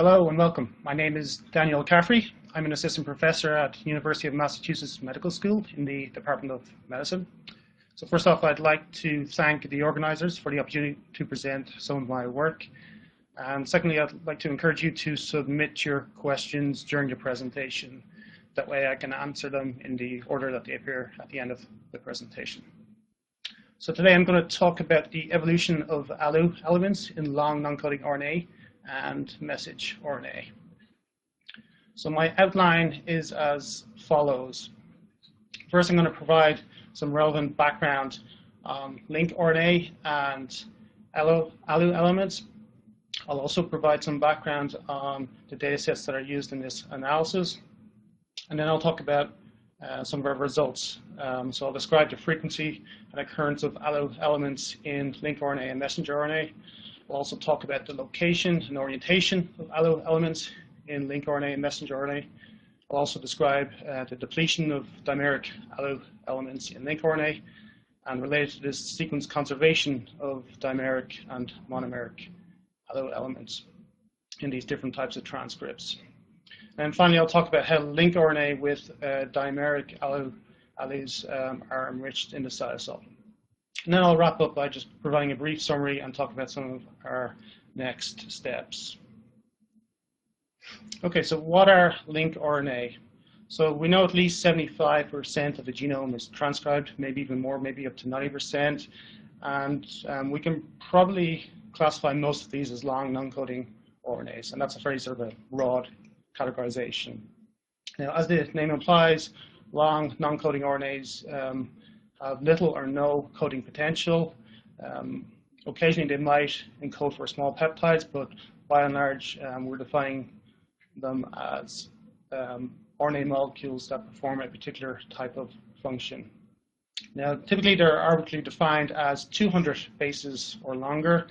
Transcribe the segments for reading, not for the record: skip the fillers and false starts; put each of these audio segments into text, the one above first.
Hello and welcome. My name is Daniel Caffrey. I'm an assistant professor at University of Massachusetts Medical School in the Department of Medicine. So first off, I'd like to thank the organizers for the opportunity to present some of my work. And secondly, I'd like to encourage you to submit your questions during the presentation. That way I can answer them in the order that they appear at the end of the presentation. So today I'm going to talk about the evolution of Alu elements in long non-coding RNA and message RNA. So my outline is as follows. First, I'm going to provide some relevant background on lncRNA and Alu elements. I'll also provide some background on the data sets that are used in this analysis. And then I'll talk about some of our results. So I'll describe the frequency and occurrence of Alu elements in lncRNA and messenger RNA. We'll also talk about the location and orientation of Alu elements in lncRNA and messenger RNA. I'll also describe the depletion of dimeric Alu elements in lncRNA, and related to this, sequence conservation of dimeric and monomeric Alu elements in these different types of transcripts. And finally, I'll talk about how lncRNA with dimeric Alus are enriched in the cytosol. And then I'll wrap up by just providing a brief summary and talk about some of our next steps. Okay, so what are lncRNA? So we know at least 75% of the genome is transcribed, maybe even more, maybe up to 90%. And we can probably classify most of these as long non-coding RNAs, and that's a very sort of a broad categorization. Now, as the name implies, long non-coding RNAs have little or no coding potential. Occasionally they might encode for small peptides, but by and large we're defining them as RNA molecules that perform a particular type of function. Now, typically they're arbitrarily defined as 200 bases or longer.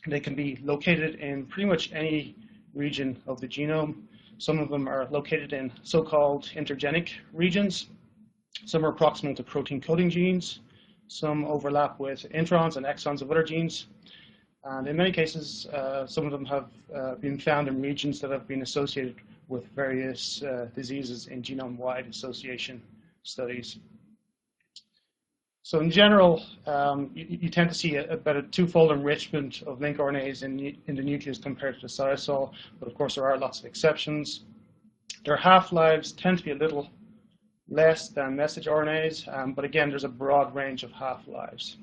They can be located in pretty much any region of the genome. Some of them are located in so-called intergenic regions. Some are proximal to protein coding genes. Some overlap with introns and exons of other genes. And in many cases, some of them have been found in regions that have been associated with various diseases in genome-wide association studies. So in general, you tend to see about a twofold enrichment of lncRNAs in the nucleus compared to the cytosol, but of course there are lots of exceptions. Their half-lives tend to be a little less than message RNAs, but again, there's a broad range of half-lives.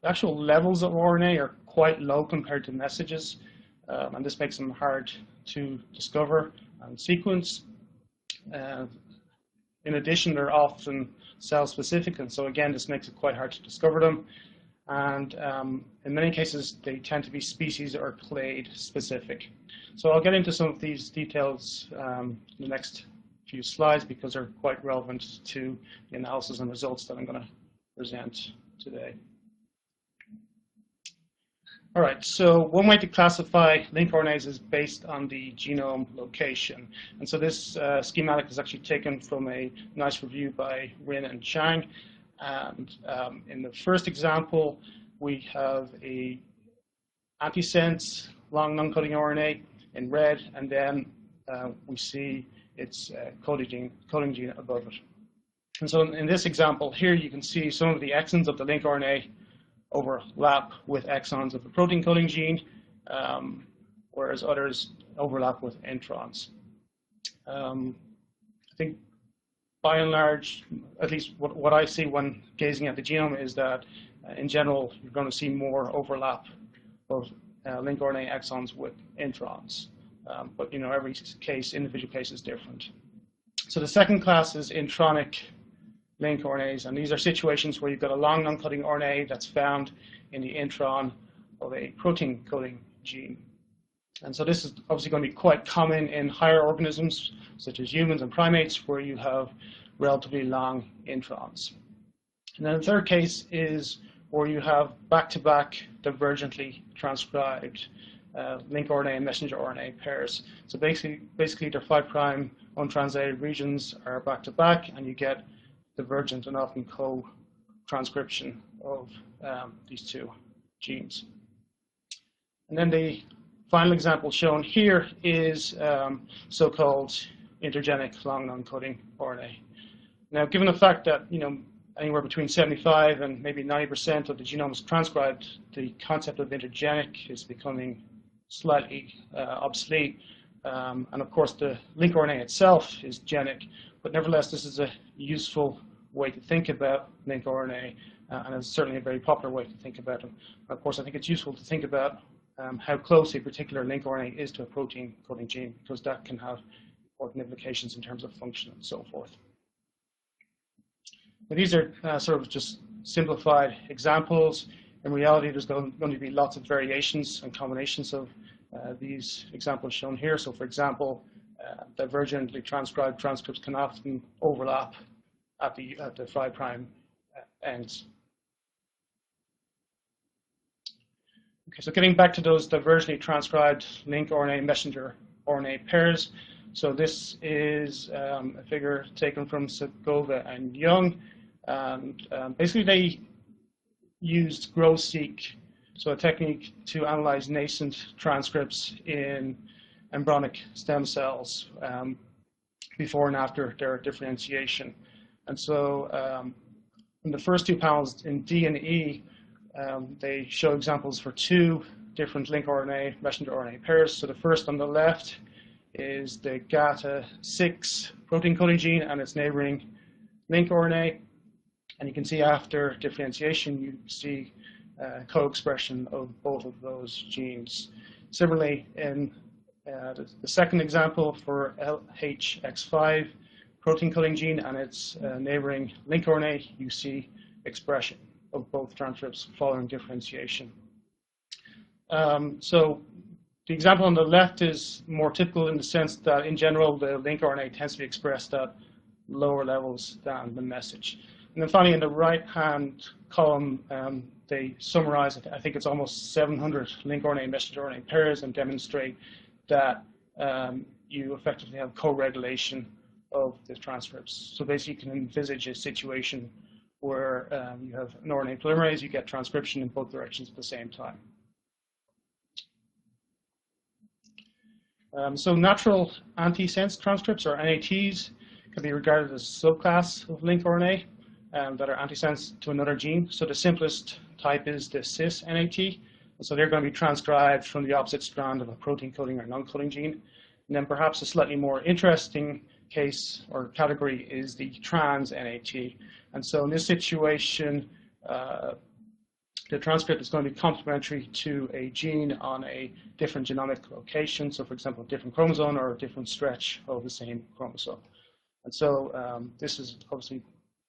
The actual levels of RNA are quite low compared to messages, and this makes them hard to discover and sequence. In addition, they're often cell-specific, and so again, this makes it quite hard to discover them. And in many cases, they tend to be species or clade specific. So I'll get into some of these details in the next few slides because they're quite relevant to the analysis and results that I'm going to present today. All right, so one way to classify lncRNAs is based on the genome location. And so this schematic is actually taken from a nice review by Rin and Chang. And in the first example, we have a Antisense long non-coding RNA in red, and then we see its coding gene above it. And so in this example here, you can see some of the exons of the lncRNA overlap with exons of the protein coding gene, whereas others overlap with introns. I think by and large, at least what I see when gazing at the genome is that in general, you're going to see more overlap of lncRNA exons with introns. But every case, individual case is different. So the second class is intronic lncRNAs, and these are situations where you've got a long non-coding RNA that's found in the intron of a protein coding gene. And so this is obviously going to be quite common in higher organisms, such as humans and primates, where you have relatively long introns. And then the third case is where you have back-to-back divergently transcribed lncRNA and messenger RNA pairs. So basically their 5' untranslated regions are back-to-back, and you get divergent and often co-transcription of these two genes. And then the final example shown here is so-called intergenic long non-coding RNA. Now, given the fact that anywhere between 75 and maybe 90% of the genome is transcribed, the concept of intergenic is becoming slightly obsolete. And of course, the lincRNA itself is genic, but nevertheless, this is a useful way to think about lincRNA, and it's certainly a very popular way to think about them. Of course, I think it's useful to think about how close a particular lincRNA is to a protein coding gene, because that can have important implications in terms of function and so forth. But these are sort of just simplified examples. In reality, there's going to be lots of variations and combinations of these examples shown here. So, for example, divergently transcribed transcripts can often overlap at the 5' ends. Okay, so getting back to those divergently transcribed lincRNA messenger RNA pairs. So this is a figure taken from Segova and Young, and basically they used GrowSeq, so a technique to analyze nascent transcripts in embryonic stem cells before and after their differentiation. And so in the first two panels in D and E, they show examples for two different lincRNA messenger RNA pairs. So the first on the left is the GATA6 protein coding gene and its neighboring lincRNA. And you can see after differentiation, you see co-expression of both of those genes. Similarly, in the second example for LHX5 protein coding gene and its neighboring lincRNA, you see expression of both transcripts following differentiation. So the example on the left is more typical in the sense that, in general, the lincRNA tends to be expressed at lower levels than the message. And then finally, in the right-hand column, they summarize, I think it's almost 700 lincRNA messenger RNA pairs and demonstrate that you effectively have co-regulation of the transcripts. So basically, you can envisage a situation where you have an RNA polymerase, you get transcription in both directions at the same time. So natural antisense transcripts, or NATs, can be regarded as a subclass of lincRNA that are antisense to another gene. So the simplest type is the cis NAT. So they're going to be transcribed from the opposite strand of a protein coding or non-coding gene. And then perhaps a slightly more interesting case or category is the trans NAT. And so in this situation, the transcript is going to be complementary to a gene on a different genomic location. So, for example, a different chromosome or a different stretch of the same chromosome. And so this is obviously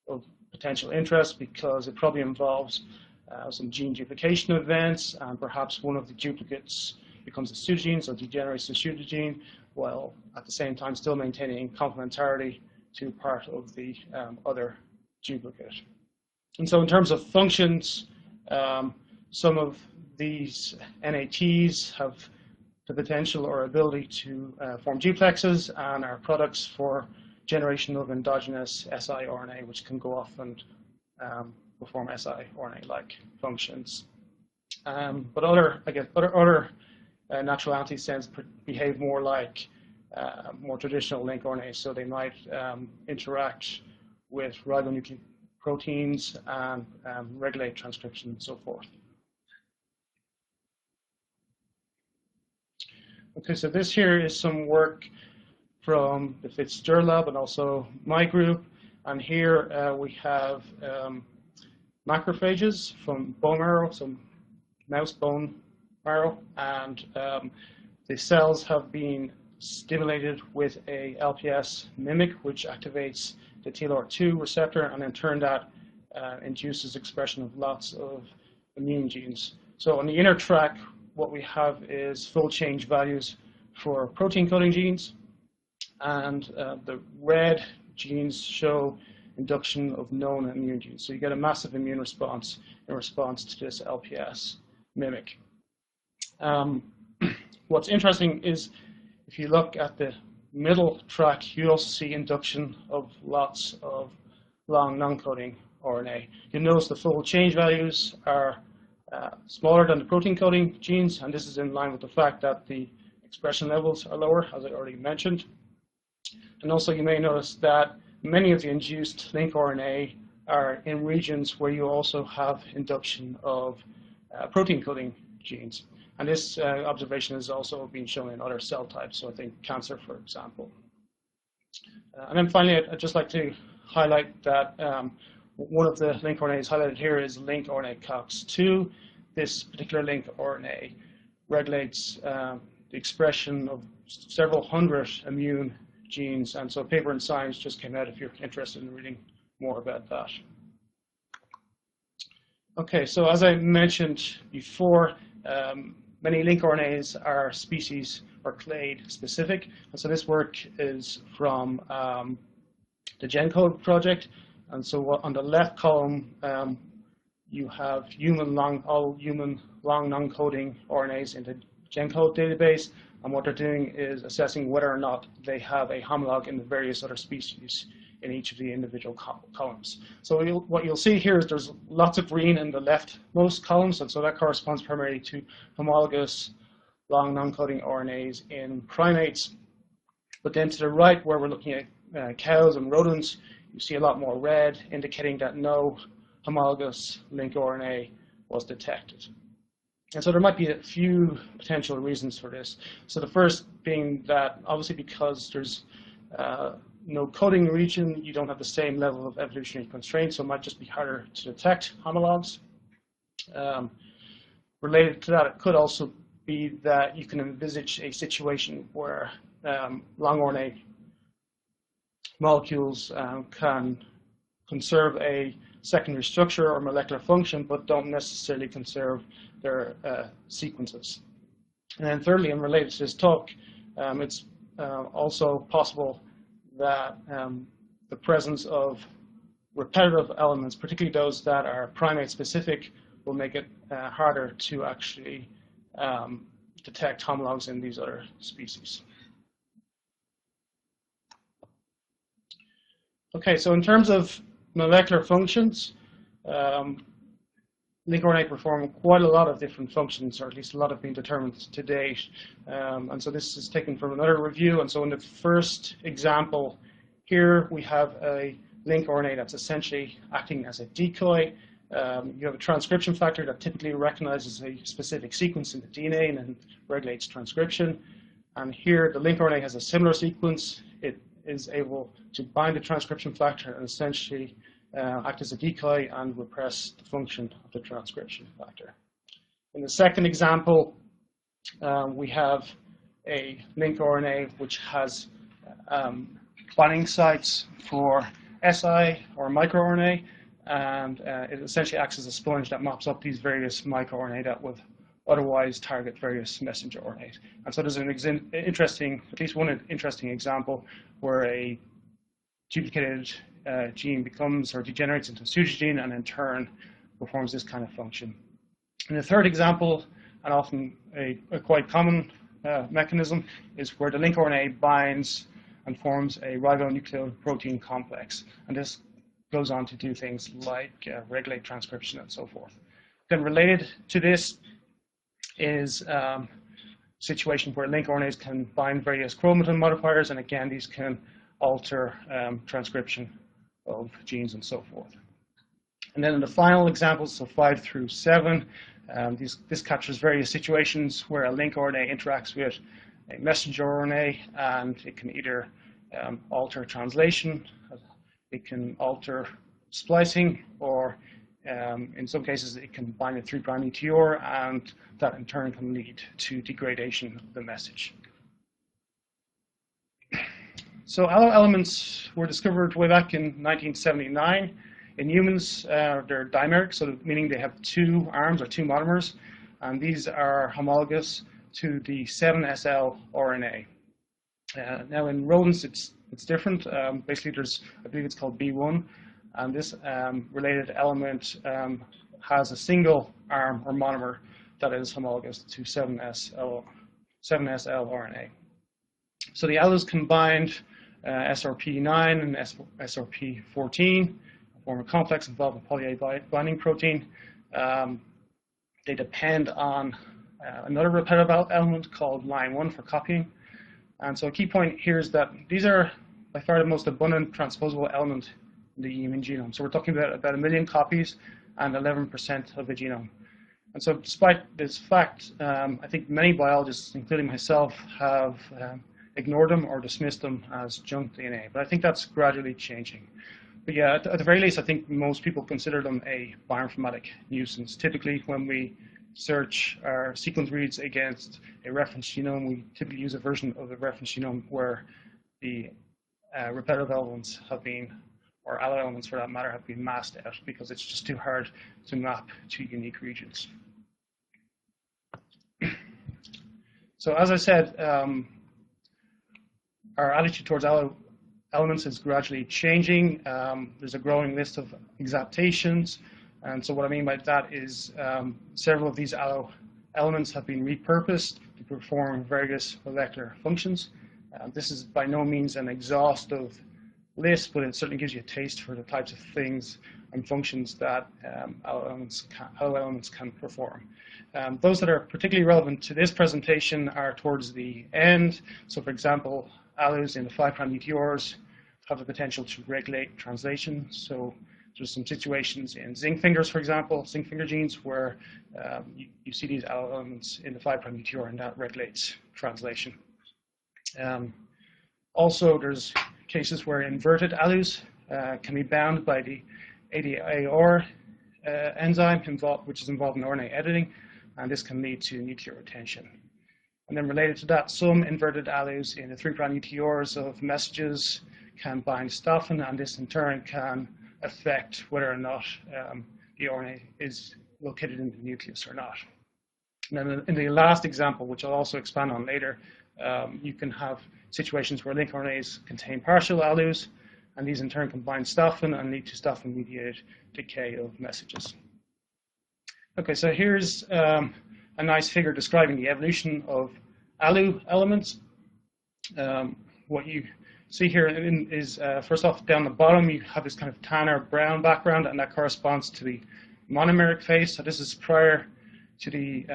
of potential interest because it probably involves some gene duplication events, and perhaps one of the duplicates becomes a pseudogene, so degenerates to pseudogene, while at the same time still maintaining complementarity to part of the other duplicate. And so in terms of functions, some of these NATs have the potential or ability to form duplexes and are products for generation of endogenous siRNA, which can go off and perform siRNA-like functions. But other natural antisense behave more like more traditional lincRNAs, so they might interact with ribonucleic proteins and regulate transcription and so forth. Okay, so this here is some work from the Fitzgerald lab and also my group. And here we have macrophages from bone marrow, some mouse bone marrow, and the cells have been stimulated with a LPS mimic, which activates the TLR2 receptor, and in turn that induces expression of lots of immune genes. So on the inner track, what we have is full change values for protein coding genes, and the red genes show induction of known immune genes. So you get a massive immune response in response to this LPS mimic. What's interesting is if you look at the middle track, you also see induction of lots of long non-coding RNA. You notice the full change values are smaller than the protein coding genes, and this is in line with the fact that the expression levels are lower, as I already mentioned. And also you may notice that many of the induced lncRNA are in regions where you also have induction of protein coding genes. And this observation has also been shown in other cell types, so I think cancer, for example. And then finally, I'd just like to highlight that one of the lncRNAs highlighted here is lincRNA COX-2. This particular lincRNA regulates the expression of several hundred immune genes, and so a paper in Science just came out if you're interested in reading more about that. Okay, so as I mentioned before, many lincRNAs are species or clade specific, and so this work is from the GenCode project. And so on the left column, you have all human long non-coding RNAs in the GenCode database, and what they're doing is assessing whether or not they have a homologue in the various other species in each of the individual columns. So what you'll see here is there's lots of green in the leftmost columns, and so that corresponds primarily to homologous long non-coding RNAs in primates. But then to the right, where we're looking at cows and rodents, you see a lot more red, indicating that no homologous lincRNA was detected. And so there might be a few potential reasons for this. So the first being that obviously because there's no coding region, you don't have the same level of evolutionary constraints, so it might just be harder to detect homologs. Related to that, it could also be that you can envisage a situation where long RNA molecules can conserve a secondary structure or molecular function, but don't necessarily conserve their sequences. And then thirdly, and related to this talk, it's also possible that the presence of repetitive elements, particularly those that are primate-specific, will make it harder to actually detect homologs in these other species. Okay, so in terms of molecular functions, lincRNA perform quite a lot of different functions, or at least a lot have been determined to date. And so this is taken from another review. And so in the first example here, we have a lincRNA that's essentially acting as a decoy. You have a transcription factor that typically recognizes a specific sequence in the DNA and then regulates transcription. And here, the lincRNA has a similar sequence. It is able to bind the transcription factor and essentially act as a decoy and repress the function of the transcription factor. In the second example, we have a lincRNA which has binding sites for si or microRNA, and it essentially acts as a sponge that mops up these various microRNA that would otherwise target various messenger RNAs. And so there's an interesting, at least one interesting example where a duplicated gene becomes or degenerates into a pseudogene and in turn performs this kind of function. And the third example, and often a quite common mechanism, is where the lincRNA binds and forms a ribonucleoprotein complex. And this goes on to do things like regulate transcription and so forth. Then related to this is a situation where lincRNAs can bind various chromatin modifiers, and again, these can alter transcription of genes and so forth. And then in the final examples, so 5 through 7, this captures various situations where a lincRNA interacts with a messenger RNA, and it can either alter translation, it can alter splicing, or in some cases it can bind a 3' UTR, and that in turn can lead to degradation of the message. So allo elements were discovered way back in 1979. In humans, they're dimeric, so meaning they have 2 arms or 2 monomers, and these are homologous to the 7SL RNA. Now in rodents, it's different. Basically, there's, I believe it's called B1, and this related element has a single arm or monomer that is homologous to 7SL RNA. So the alus can bind SRP9 and SRP14, form a complex involving poly-A binding protein. they depend on another repetitive element called line 1 for copying. And so a key point here is that these are by far the most abundant transposable element in the human genome. So we're talking about 1 million copies and 11% of the genome. And so despite this fact, I think many biologists, including myself, have ignored them or dismissed them as junk DNA. But I think that's gradually changing. But yeah, at the very least, I think most people consider them a bioinformatic nuisance. Typically, when we search our sequence reads against a reference genome, we typically use a version of the reference genome where the repetitive elements have been, or allo elements for that matter, have been masked out because it's just too hard to map to unique regions. So as I said, our attitude towards allo elements is gradually changing. There's a growing list of exaptations. And so what I mean by that is several of these allo elements have been repurposed to perform various molecular functions. This is by no means an exhaustive list, but it certainly gives you a taste for the types of things and functions that allo elements can perform. Those that are particularly relevant to this presentation are towards the end. So for example, alus in the 5' UTRs have the potential to regulate translation. So there's some situations in zinc fingers, for example, zinc finger genes, where you see these allo elements in the 5' UTR, and that regulates translation. Also, there's cases where inverted alus can be bound by the ADAR enzyme, which is involved in RNA editing, and this can lead to nuclear retention. And then related to that, some inverted alus in the 3' UTRs of messages can bind stophin, and this in turn can affect whether or not the RNA is located in the nucleus or not. And then in the last example, which I'll also expand on later, you can have situations where lncRNAs contain partial alus, and these in turn can bind stophin and lead to stophin-mediated decay of messages. Okay, so here's a nice figure describing the evolution of alu elements. What you see here is, first off, down the bottom, you have this kind of tanner brown background, and that corresponds to the monomeric phase. So this is prior to the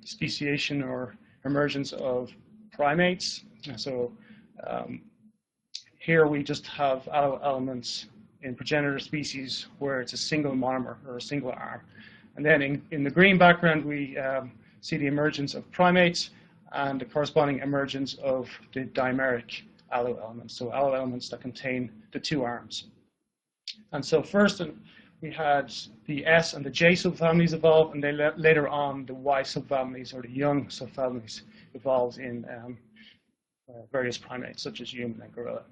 speciation or emergence of primates. So here we just have allo elements in progenitor species where it's a single monomer or a single arm. And then in the green background, we see the emergence of primates and the corresponding emergence of the dimeric allo elements, so allo elements that contain the 2 arms. And so first we had the S and the J subfamilies evolve, and then later on the Y subfamilies or the young subfamilies evolved in various primates such as human and gorilla.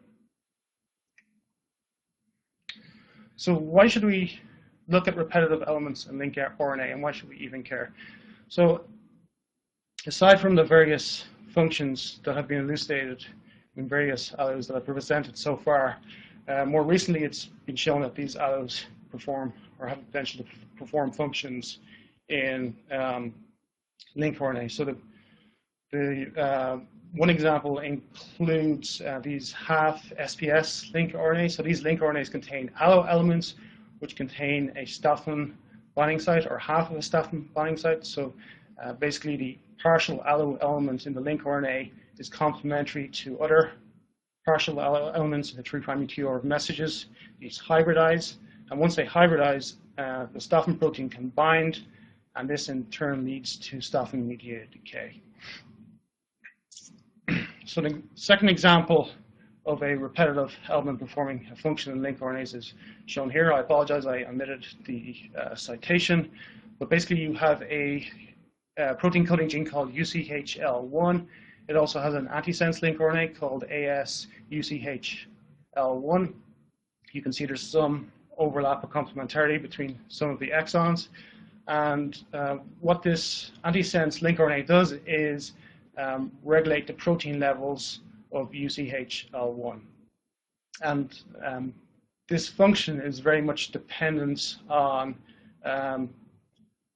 So why should we look at repetitive elements in lincRNA, and why should we even care? So aside from the various functions that have been elucidated in various allos that I've presented so far, more recently it's been shown that these allos perform or have the potential to perform functions in lincRNA. So the one example includes these half SPS lincRNAs. So these lincRNAs contain allo elements which contain a stophin binding site or half of a stophin binding site. So basically the partial allo element in the lincRNA is complementary to other partial allo elements in the 3' UTR of messages. These hybridize, and once they hybridize, the stophin protein can bind, and this in turn leads to stophin-mediated decay. So the second example of a repetitive element performing a function in lincRNAs is shown here. I apologize, I omitted the citation, but basically you have a protein coding gene called UCHL1. It also has an antisense lincRNA called ASUCHL1. You can see there's some overlap or complementarity between some of the exons. And what this antisense lincRNA does is regulate the protein levels of UCHL1. And this function is very much dependent on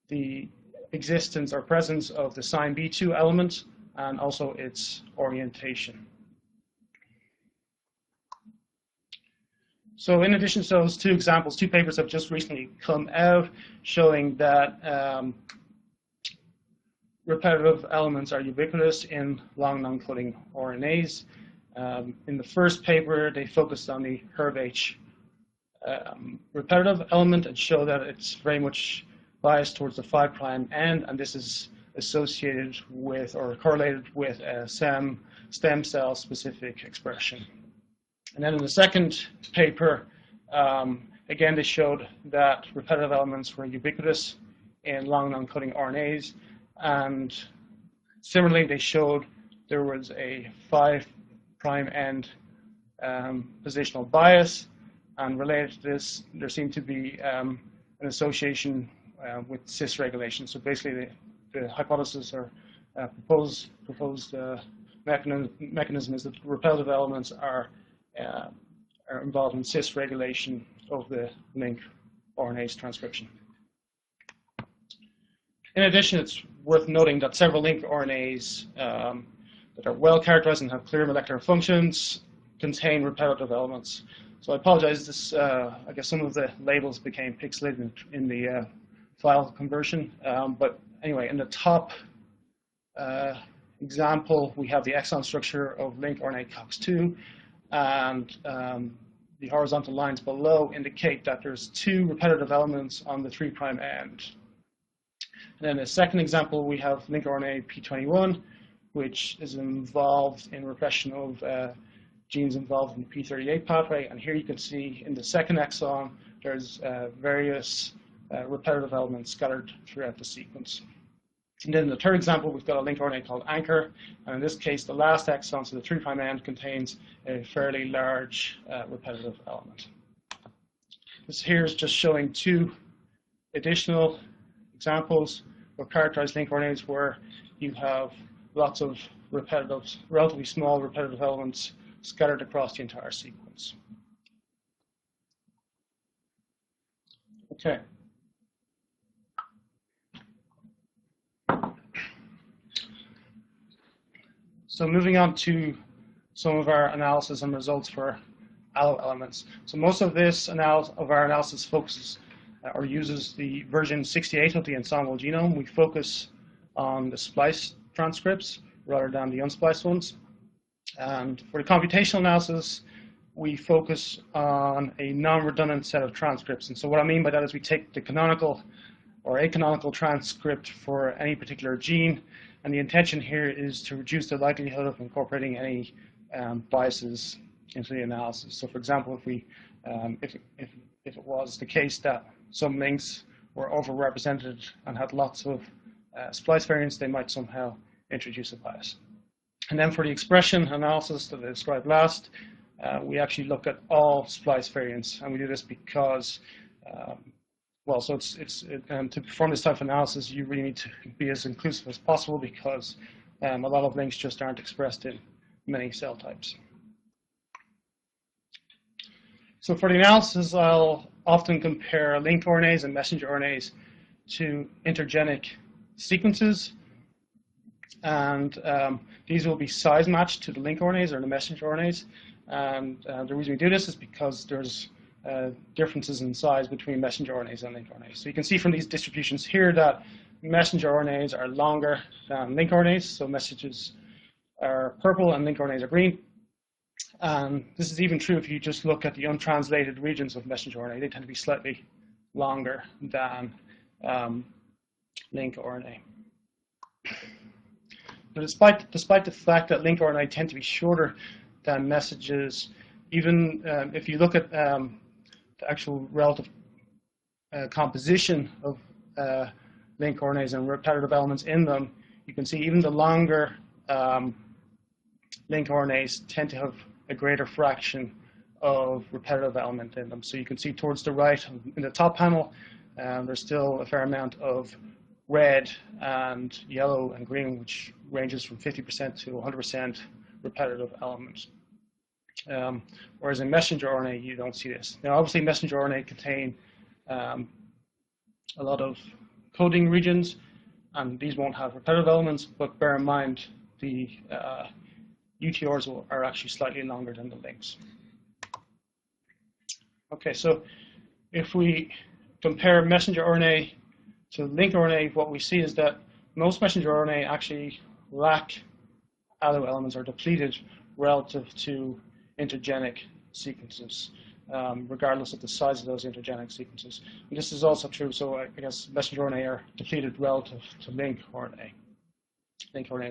the existence or presence of the sign B2 element and also its orientation. So in addition to those 2 examples, 2 papers have just recently come out showing that repetitive elements are ubiquitous in long non-coding RNAs. In the first paper, they focused on the HERVH repetitive element and show that it's very much biased towards the 5' end, and this is associated with or correlated with stem cell specific expression. And then in the second paper, again, they showed that repetitive elements were ubiquitous in long non-coding RNAs, and similarly, they showed there was a 5' end positional bias, and related to this, there seemed to be an association with cis regulation. So basically, the hypothesis or proposed mechanism is that repetitive elements are involved in cis regulation of the lncRNAs transcription. In addition, it's worth noting that several lncRNAs that are well characterized and have clear molecular functions contain repetitive elements. So I apologize, this, I guess some of the labels became pixelated in the file conversion. But anyway, in the top example, we have the exon structure of lncRNA COX-2, and the horizontal lines below indicate that there's 2 repetitive elements on the 3' end. And then the second example, we have lncRNA P21, which is involved in repression of genes involved in the P38 pathway. And here you can see in the second exon, there's various repetitive elements scattered throughout the sequence. And then in the third example, we've got a lncRNA called ANCHOR. And in this case, the last exon, so the 3' end, contains a fairly large repetitive element. This here is just showing 2 additional examples of characterized lncRNAs where you have lots of repetitive, relatively small repetitive elements scattered across the entire sequence. Okay. So moving on to some of our analysis and results for Alu elements. So most of this of our analysis focuses or uses the version 68 of the ensemble genome. We focus on the spliced transcripts rather than the unspliced ones. And for the computational analysis, we focus on a non-redundant set of transcripts. And so what I mean by that is we take the canonical or acanonical transcript for any particular gene, and the intention here is to reduce the likelihood of incorporating any biases into the analysis. So for example, if it was the case that some links were overrepresented and had lots of splice variants, they might somehow introduce a bias. And then for the expression analysis that I described last, we actually look at all splice variants, and we do this because, well, so to perform this type of analysis, you really need to be as inclusive as possible because a lot of links just aren't expressed in many cell types. So for the analysis, I'll often compare lncRNAs and messenger RNAs to intergenic sequences, and these will be size matched to the lncRNAs or the messenger RNAs. And the reason we do this is because there's differences in size between messenger RNAs and lncRNAs. So you can see from these distributions here that messenger RNAs are longer than lncRNAs. So messages are purple and lncRNAs are green. And this is even true if you just look at the untranslated regions of messenger RNA. They tend to be slightly longer than lncRNA. But despite the fact that lncRNA tend to be shorter than messages, even if you look at the actual relative composition of lncRNAs and repetitive elements in them, you can see even the longer lncRNAs tend to have a greater fraction of repetitive element in them. So you can see towards the right in the top panel, there's still a fair amount of red and yellow and green, which ranges from 50% to 100% repetitive elements. Whereas in messenger RNA, you don't see this. Now, obviously, messenger RNA contain a lot of coding regions, and these won't have repetitive elements, but bear in mind the UTRs are actually slightly longer than the links. Okay, so if we compare messenger RNA to lncRNA, what we see is that most messenger RNA actually lack Alu elements or depleted relative to intergenic sequences, regardless of the size of those intergenic sequences. And this is also true, so I guess messenger RNA are depleted relative to lncRNA.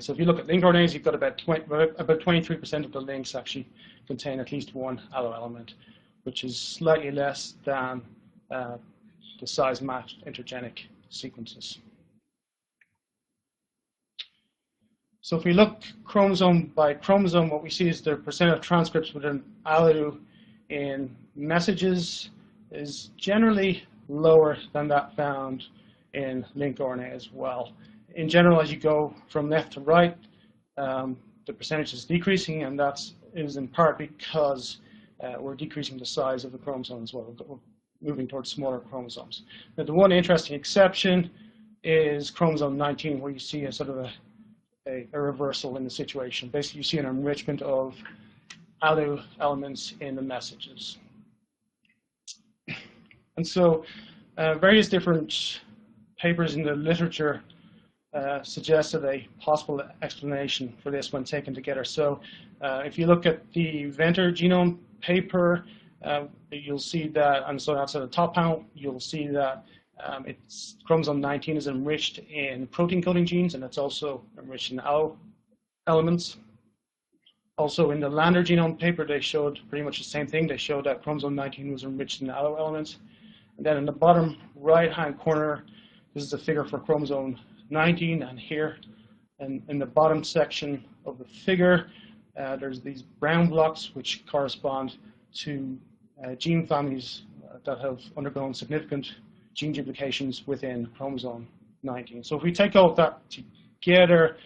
So if you look at lncRNAs, you've got about 23% of the links actually contain at least one Alu element, which is slightly less than the size matched intergenic sequences. So if we look chromosome by chromosome, what we see is the percent of transcripts with an Alu in messages is generally lower than that found in lncRNA as well. In general, as you go from left to right, the percentage is decreasing, and that is in part because we're decreasing the size of the chromosome as well. We're moving towards smaller chromosomes. Now, the one interesting exception is chromosome 19, where you see a sort of a reversal in the situation. Basically, you see an enrichment of Alu elements in the messages. And so various different papers in the literature suggested a possible explanation for this when taken together. So if you look at the Venter genome paper, you'll see that, and so that's at the top panel, you'll see that it's chromosome 19 is enriched in protein-coding genes, and it's also enriched in Alu elements. Also in the Lander genome paper, they showed pretty much the same thing. They showed that chromosome 19 was enriched in Alu elements. And then in the bottom right-hand corner, this is a figure for chromosome 19, and here in the bottom section of the figure, there's these brown blocks which correspond to gene families that have undergone significant gene duplications within chromosome 19. So if we take all of that together,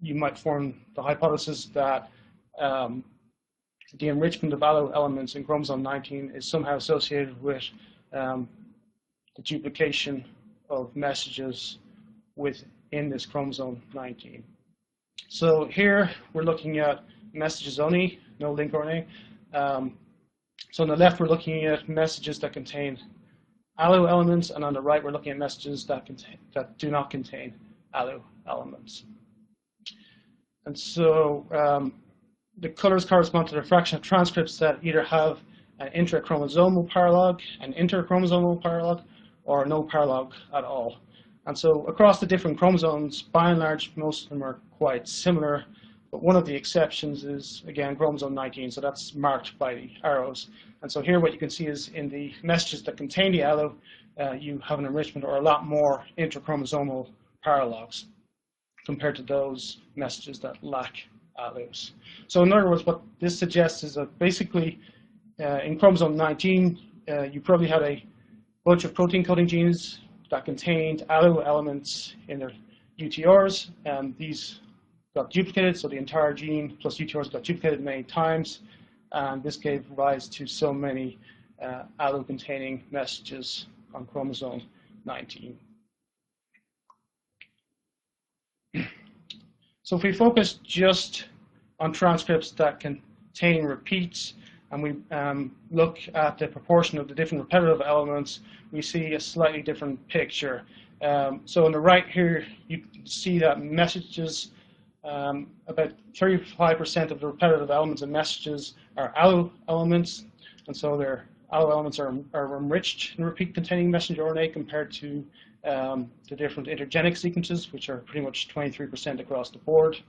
you might form the hypothesis that the enrichment of Alu elements in chromosome 19 is somehow associated with the duplication of messages within this chromosome 19. So here we're looking at messages only, no lncRNA. So on the left we're looking at messages that contain Alu elements, and on the right we're looking at messages that do not contain Alu elements. And so the colors correspond to the fraction of transcripts that either have an intrachromosomal paralog, an interchromosomal paralog, or no paralog at all. And so across the different chromosomes, by and large, most of them are quite similar, but one of the exceptions is, again, chromosome 19, so that's marked by the arrows. And so here what you can see is in the messages that contain the Alu, you have an enrichment or a lot more intrachromosomal paralogs compared to those messages that lack Alus. So in other words, what this suggests is that basically in chromosome 19, you probably had a bunch of protein-coding genes that contained Alu elements in their UTRs, and these got duplicated, so the entire gene plus UTRs got duplicated many times, and this gave rise to so many Alu-containing messages on chromosome 19. So if we focus just on transcripts that contain repeats, and we look at the proportion of the different repetitive elements, we see a slightly different picture. So on the right here, you can see that messages, about 35% of the repetitive elements in messages are Alu elements, and so their Alu elements are enriched in repeat-containing messenger RNA compared to the different intergenic sequences, which are pretty much 23% across the board.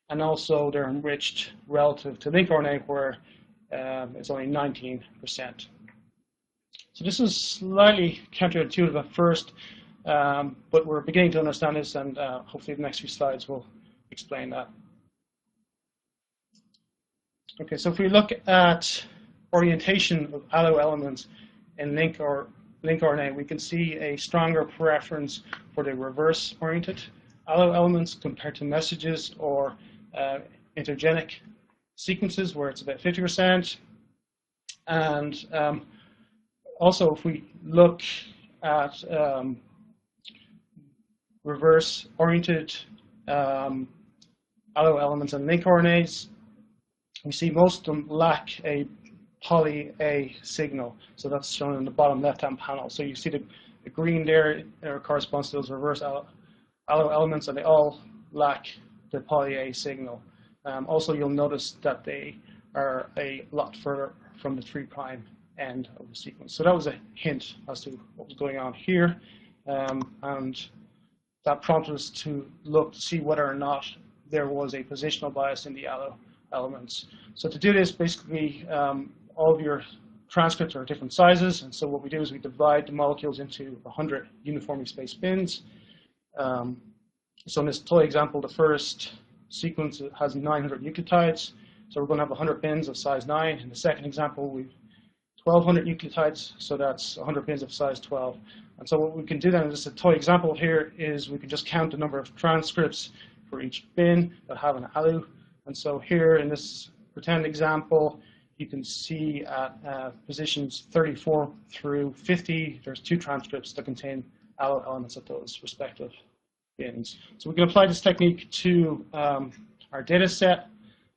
And also they're enriched relative to lncRNA, where it's only 19%. So this is slightly counterintuitive at first, but we're beginning to understand this, and hopefully the next few slides will explain that. Okay, so if we look at orientation of Alu elements in lncRNA, we can see a stronger preference for the reverse-oriented Alu elements compared to messages or intergenic sequences, where it's about 50%. And also, if we look at reverse-oriented Alu elements and lncRNAs, we see most of them lack a poly A signal. So that's shown in the bottom left-hand panel. So you see the green there corresponds to those reverse Alu elements, and they all lack the poly A signal. Also, you'll notice that they are a lot further from the 3' end of the sequence. So that was a hint as to what was going on here, and that prompted us to look to see whether or not there was a positional bias in the Alu elements. So to do this, basically, all of your transcripts are different sizes, and so what we do is we divide the molecules into 100 uniformly spaced bins. So in this toy example, the first sequence has 900 nucleotides, so we're going to have 100 bins of size 9. In the second example, we've 1,200 nucleotides, so that's 100 bins of size 12. And so what we can do then, just a toy example here, is we can just count the number of transcripts for each bin that have an Alu. And so here in this pretend example, you can see at positions 34 through 50, there's 2 transcripts that contain Alu elements at those respective bins. So we can apply this technique to our data set.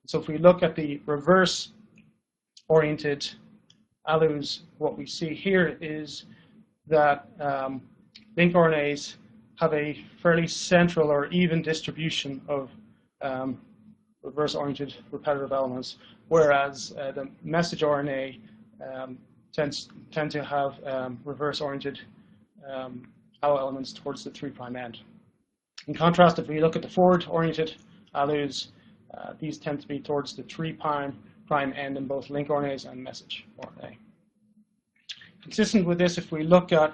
So if we look at the reverse-oriented Alus, what we see here is that IncRNAs have a fairly central or even distribution of reverse-oriented repetitive elements, whereas the message RNA tend to have reverse-oriented Alu elements towards the 3' end. In contrast, if we look at the forward-oriented Alus, these tend to be towards the 3' end in both lincRNAs and message RNA. Consistent with this, if we look at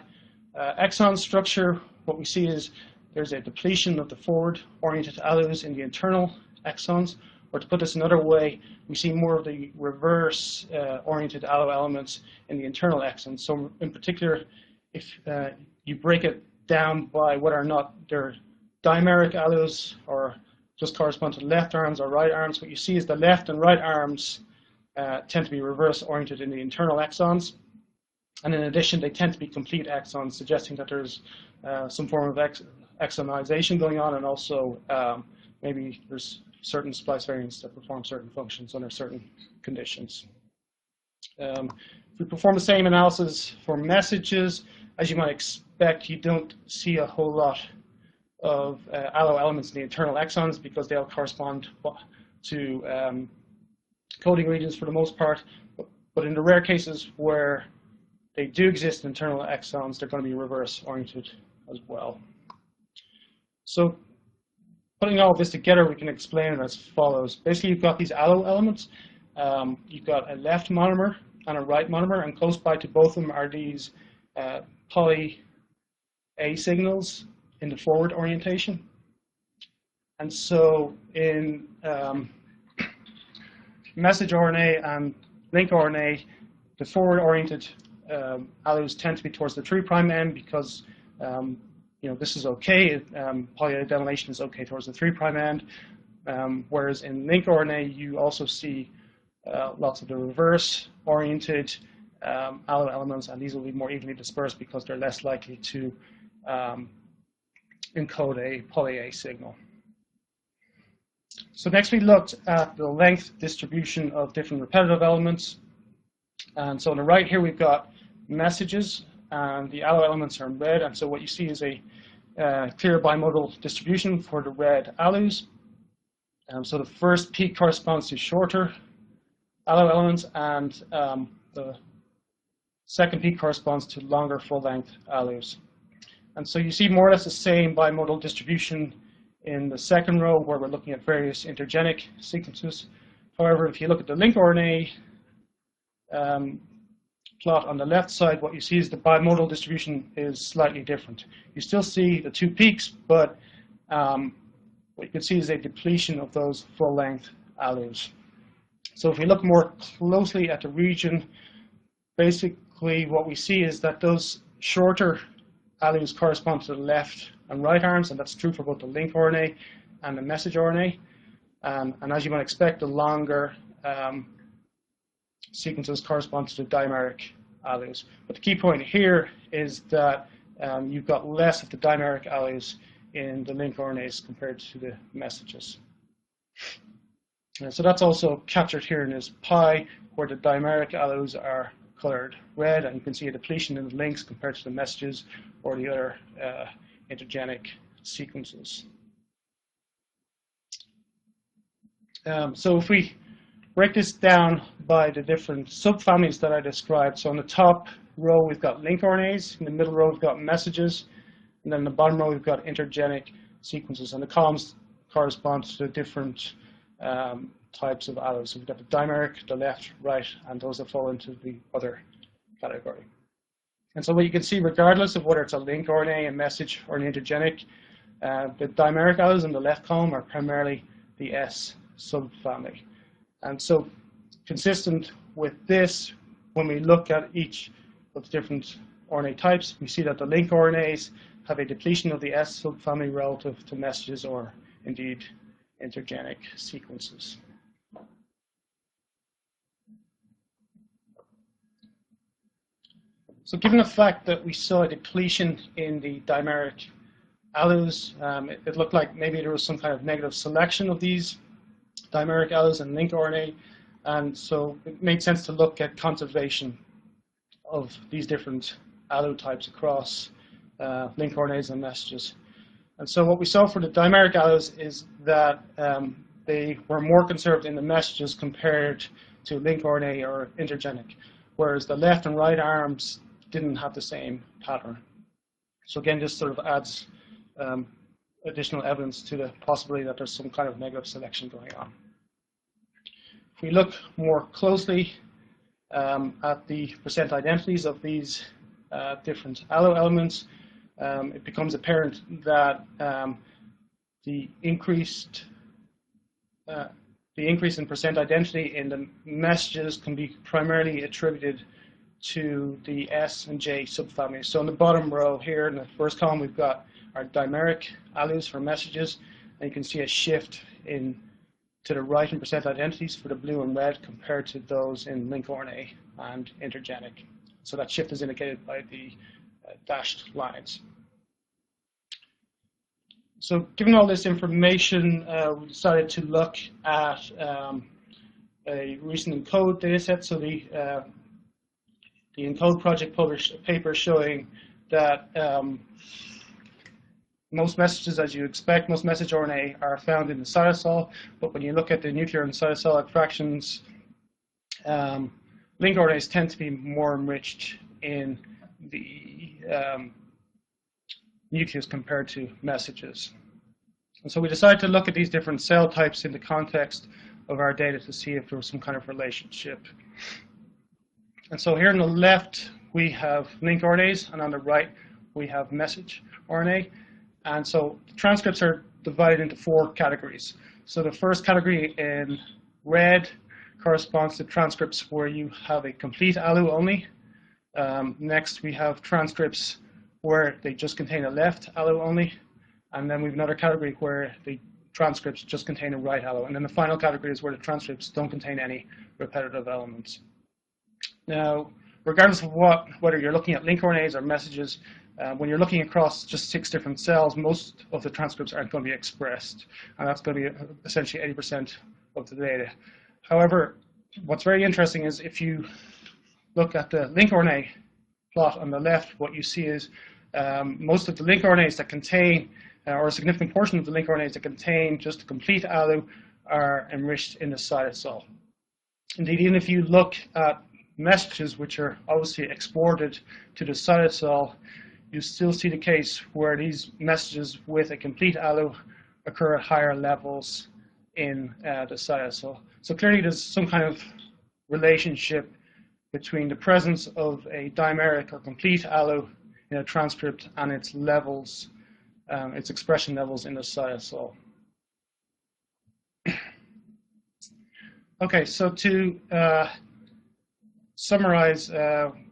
exon structure, what we see is there's a depletion of the forward-oriented Alus in the internal exons, or to put this another way, we see more of the reverse-oriented Alu elements in the internal exons. So in particular, if you break it down by whether or not they're dimeric Alus or just correspond to left arms or right arms, what you see is the left and right arms tend to be reverse-oriented in the internal exons. And in addition, they tend to be complete exons, suggesting that there's some form of exonization going on, and also maybe there's certain splice variants that perform certain functions under certain conditions. If we perform the same analysis for messages, as you might expect, you don't see a whole lot of Alu elements in the internal exons because they all correspond to coding regions for the most part. But in the rare cases where they do exist in internal exons, they're going to be reverse-oriented as well. So putting all of this together, we can explain it as follows. Basically, you've got these Alu elements. You've got a left monomer and a right monomer, and close by to both of them are these poly A signals in the forward orientation. And so in message RNA and lincRNA, the forward-oriented Alus tend to be towards the 3' end because this is okay. Polyadenylation is okay towards the 3' end. Whereas in lincRNA, you also see lots of the reverse-oriented Alu elements, and these will be more evenly dispersed because they're less likely to encode a poly A signal. So next we looked at the length distribution of different repetitive elements. And so on the right here we've got messages, and the Alu elements are in red, and so what you see is a clear bimodal distribution for the red Alus. So the first peak corresponds to shorter Alu elements, and the second peak corresponds to longer full-length Alus. And so you see more or less the same bimodal distribution in the second row where we're looking at various intergenic sequences. However, if you look at the lincRNA plot on the left side, what you see is the bimodal distribution is slightly different. You still see the 2 peaks, but what you can see is a depletion of those full-length Alus. So if we look more closely at the region, basically what we see is that those shorter Alus correspond to the left and right arms, and that's true for both the lincRNA and the message RNA. And as you might expect, the longer sequences correspond to the dimeric Alus. But the key point here is that you've got less of the dimeric Alus in the lincRNAs compared to the messages. And so that's also captured here in this pie, where the dimeric Alus are colored red, and you can see a depletion in the links compared to the messages or the other intergenic sequences. So if we break this down by the different subfamilies that I described, so on the top row we've got lncRNAs, in the middle row we've got messages, and then in the bottom row we've got intergenic sequences, and the columns correspond to the different types of alus. So we've got the dimeric, the left, right, and those that fall into the other category. And so what you can see, regardless of whether it's a lncRNA, a message, or an intergenic, the dimeric alus in the left column are primarily the S subfamily. And so consistent with this, when we look at each of the different RNA types, we see that the lncRNAs have a depletion of the S subfamily relative to messages or indeed intergenic sequences. So given the fact that we saw a depletion in the dimeric alus, it looked like maybe there was some kind of negative selection of these dimeric alus and lncRNA, and so it made sense to look at conservation of these different alu types across lncRNAs and messages. And so what we saw for the dimeric alus is that they were more conserved in the messages compared to lncRNA or intergenic, whereas the left and right arms didn't have the same pattern. So again, this sort of adds additional evidence to the possibility that there's some kind of negative selection going on. If we look more closely at the percent identities of these different alu elements, it becomes apparent that the increase in percent identity in the messages can be primarily attributed to the S and J subfamilies. So in the bottom row here, in the first column, we've got our dimeric alus for messages, and you can see a shift to the right in percent identities for the blue and red compared to those in lncRNA and intergenic. So that shift is indicated by the dashed lines. So given all this information, we decided to look at a recent ENCODE dataset. So the ENCODE project published a paper showing that most messages, as you expect, most message RNA are found in the cytosol, but when you look at the nuclear and cytosolic fractions, lncRNAs tend to be more enriched in the nucleus compared to messages. And so we decided to look at these different cell types in the context of our data to see if there was some kind of relationship. And so here on the left, we have lncRNAs, and on the right, we have message RNA. And so the transcripts are divided into 4 categories. So the first category in red corresponds to transcripts where you have a complete alu only. Next, we have transcripts where they just contain a left alu only. And then we have another category where the transcripts just contain a right alu. And then the final category is where the transcripts don't contain any repetitive elements. Now, regardless of whether you're looking at lncRNAs or messages, when you're looking across just 6 different cells, most of the transcripts aren't going to be expressed, and that's going to be essentially 80% of the data. However, what's very interesting is if you look at the lncRNA plot on the left, what you see is most of the lncRNAs that contain, or a significant portion of the lncRNAs that contain just a complete alu are enriched in the cytosol. Indeed, even if you look at messages which are obviously exported to the cytosol, you still see the case where these messages with a complete alu occur at higher levels in the cytosol. So clearly there's some kind of relationship between the presence of a dimeric or complete alu in a transcript and its levels, its expression levels in the cytosol. Okay, so to summarize,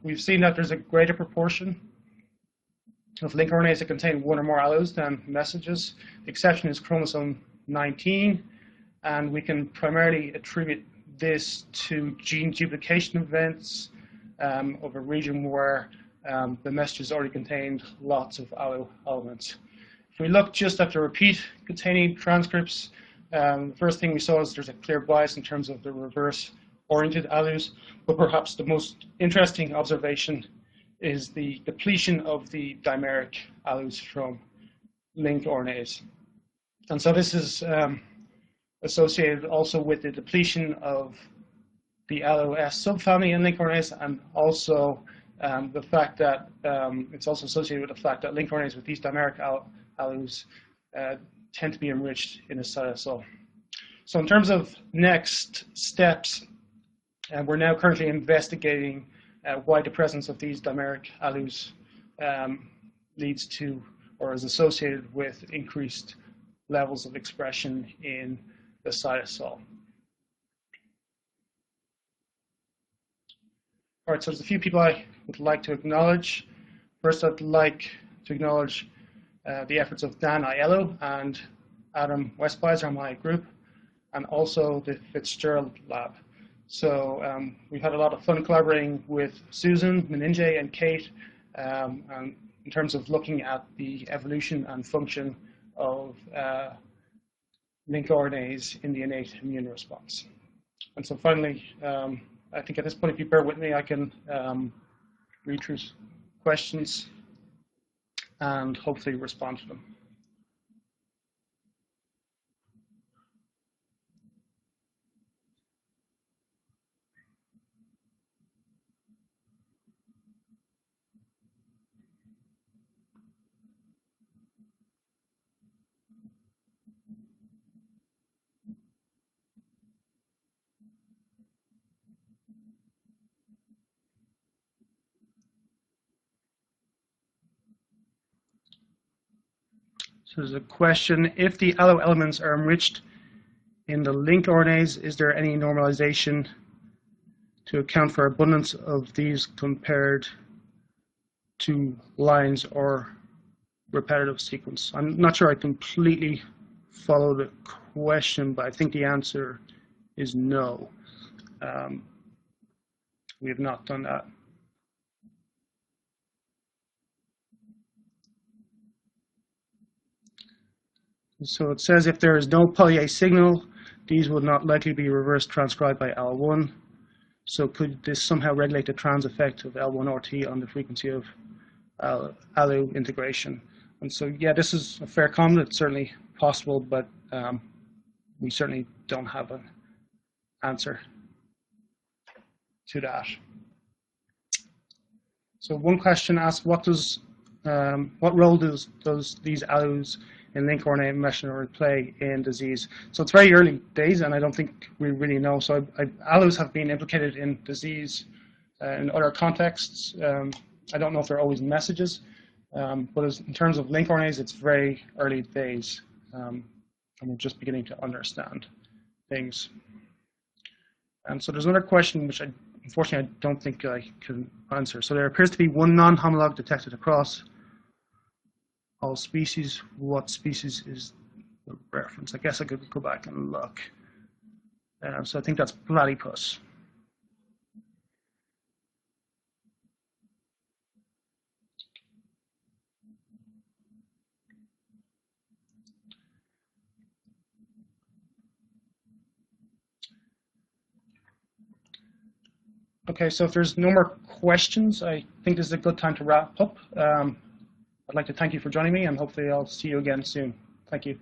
we've seen that there's a greater proportion of lncRNAs that contain 1 or more alus than messages. The exception is chromosome 19, and we can primarily attribute this to gene duplication events of a region where the messages already contained lots of alu elements. If we look just at the repeat-containing transcripts, the first thing we saw is there's a clear bias in terms of the reverse oriented Alus, but perhaps the most interesting observation is the depletion of the dimeric Alus from lncRNAs. And so this is associated also with the depletion of the Alu-S subfamily in lncRNAs, and also the fact that it's also associated with the fact that lncRNAs with these dimeric Alus tend to be enriched in a cytosol. So in terms of next steps, we're now currently investigating why the presence of these dimeric Alus leads to or is associated with increased levels of expression in the cytosol. All right, so there's a few people I would like to acknowledge. First, I'd like to acknowledge the efforts of Dan Aiello and Adam Westbeiser on my group, and also the Fitzgerald Lab. So we've had a lot of fun collaborating with Susan, Meninje, and Kate and in terms of looking at the evolution and function of lncRNAs in the innate immune response. And so finally, I think at this point, if you bear with me, I can read through questions and hopefully respond to them. So there's a question, if the Alu elements are enriched in the lncRNAs, is there any normalization to account for abundance of these compared to lines or repetitive sequence? I'm not sure I completely follow the question, but I think the answer is no. We have not done that. So it says if there is no poly-A signal, these would not likely be reverse transcribed by L1. So could this somehow regulate the trans effect of L1RT on the frequency of Alu integration? And so, yeah, this is a fair comment. It's certainly possible, but we certainly don't have an answer to that. So one question asks, what role does these Alus in lncRNA messenger play in disease? So it's very early days, and I don't think we really know. So Alus have been implicated in disease in other contexts. I don't know if they're always messages, but in terms of lncRNAs, it's very early days, and we're just beginning to understand things. And so there's another question which unfortunately I don't think I can answer. So there appears to be one non-homolog detected across all species. What species is the reference? I guess I could go back and look. So I think that's platypus. Okay, so if there's no more questions, I think this is a good time to wrap up. I'd like to thank you for joining me, and hopefully I'll see you again soon. Thank you.